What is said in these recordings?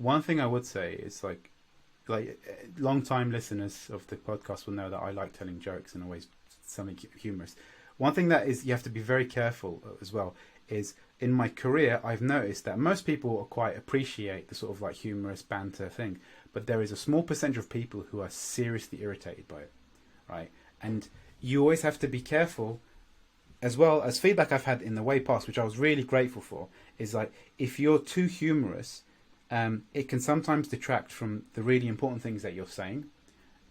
one thing I would say is like long-time listeners of the podcast will know that I like telling jokes and always something humorous. One thing that is you have to be very careful as well is in my career I've noticed that most people quite appreciate the sort of like humorous banter thing, but there is a small percentage of people who are seriously irritated by it, right? And you always have to be careful, as well as feedback I've had in the way past, which I was really grateful for, is like if you're too humorous, it can sometimes detract from the really important things that you're saying.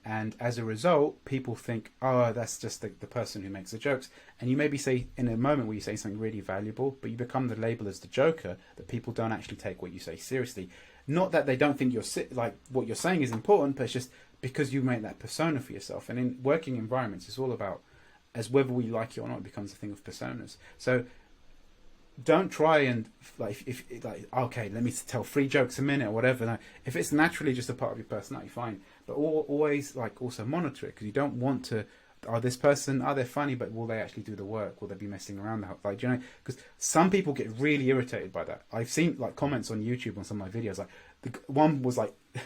And as a result, people think, oh, that's just the person who makes the jokes. And you maybe say in a moment where you say something really valuable, but you become the label as the joker, that people don't actually take what you say seriously. Not that they don't think like what you're saying is important, but it's just because you make that persona for yourself. And in working environments, it's all about, as whether we like it or not, it becomes a thing of personas. So don't try and if okay, let me tell 3 jokes a minute or whatever. No, if it's naturally just a part of your personality, fine. But always also monitor it, because you don't want to. This person, they're funny, but will they actually do the work? Will they be messing around? Because some people get really irritated by that. I've seen comments on YouTube on some of my videos. One was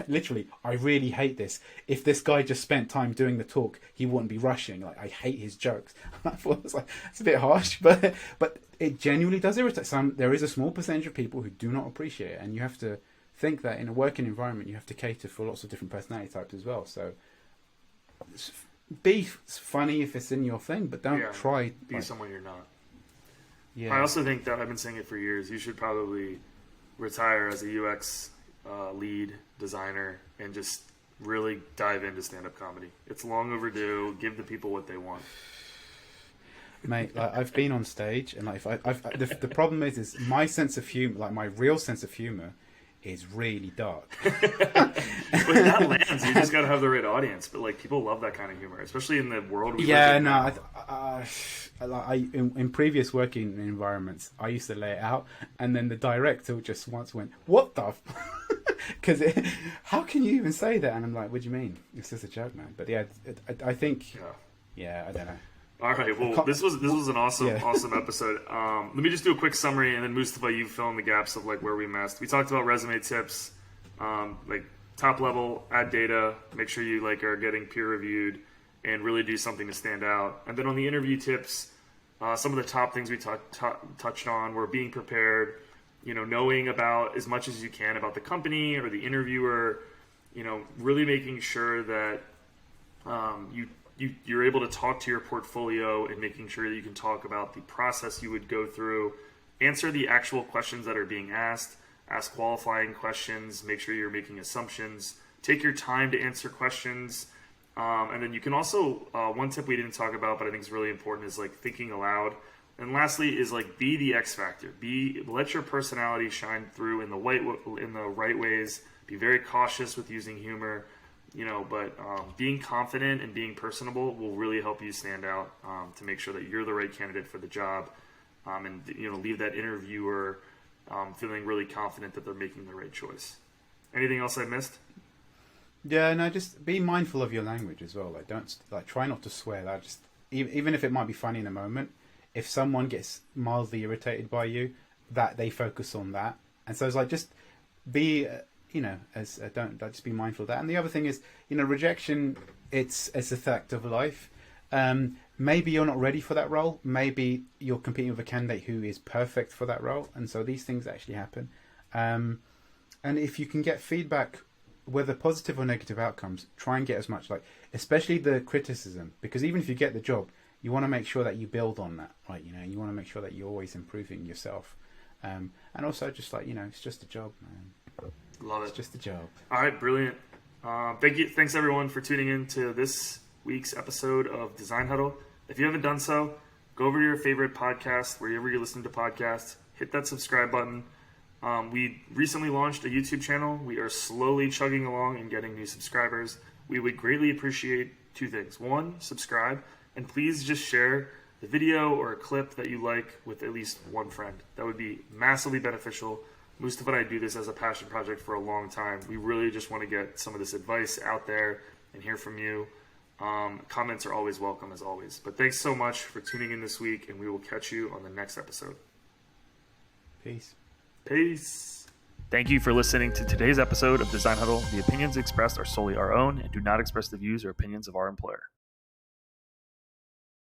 literally, I really hate this. If this guy just spent time doing the talk, he wouldn't be rushing. I hate his jokes. I thought it was it's a bit harsh, but it genuinely does irritate some. There is a small percentage of people who do not appreciate it, and you have to think that in a working environment, you have to cater for lots of different personality types as well. So be funny if it's in your thing, but don't try be someone you're not. Yeah. I also think that I've been saying it for years. You should probably retire as a UX lead designer and just really dive into stand-up comedy. It's long overdue. Give the people what they want. Mate, I've been on stage, and the problem is my sense of humor, my real sense of humor, is really dark. But that lands. You just got to have the right audience. But people love that kind of humor, especially in the world we live in. In previous working environments, I used to lay it out, and then the director just once went, "What the?" Because how can you even say that? And I'm like, "What do you mean? It's just a joke, man." But yeah, I think, I don't know. All right, well, this was an awesome episode. Let me just do a quick summary, and then Mustafa, you fill in the gaps of where we messed. We talked about resume tips, top level, add data, make sure you are getting peer reviewed, and really do something to stand out. And then on the interview tips, some of the top things we touched on were being prepared, knowing about as much as you can about the company or the interviewer, really making sure that you're able to talk to your portfolio and making sure that you can talk about the process you would go through, answer the actual questions that are being asked, ask qualifying questions, make sure you're making assumptions, take your time to answer questions. And then you can also, one tip we didn't talk about, but I think is really important, is thinking aloud. And lastly is be the X factor. Let your personality shine through in the right ways. Be very cautious with using humor. But being confident and being personable will really help you stand out to make sure that you're the right candidate for the job, and leave that interviewer feeling really confident that they're making the right choice. Anything else I missed? Yeah, no, just be mindful of your language as well. Don't try not to swear. That just even if it might be funny in a moment, if someone gets mildly irritated by you, that they focus on that, and so it's just be. Don't just be mindful of that. And the other thing is, rejection. It's a fact of life. Maybe you're not ready for that role. Maybe you're competing with a candidate who is perfect for that role, and so these things actually happen. And if you can get feedback, whether positive or negative outcomes, try and get as much, especially the criticism, because even if you get the job, you want to make sure that you build on that, right? You want to make sure that you're always improving yourself, and also just it's just a job, man. Love it. It's just a job. All right, brilliant. Thanks everyone for tuning in to this week's episode of Design Huddle. If you haven't done so, go over to your favorite podcast, wherever you're listening to podcasts, hit that subscribe button. We recently launched a YouTube channel. We are slowly chugging along and getting new subscribers. We would greatly appreciate 2 things. 1, subscribe, and please just share the video or a clip that you like with at least one friend. That would be massively beneficial. Mustafa and I do this as a passion project for a long time. We really just want to get some of this advice out there and hear from you. Comments are always welcome, as always. But thanks so much for tuning in this week, and we will catch you on the next episode. Peace. Peace. Thank you for listening to today's episode of Design Huddle. The opinions expressed are solely our own and do not express the views or opinions of our employer.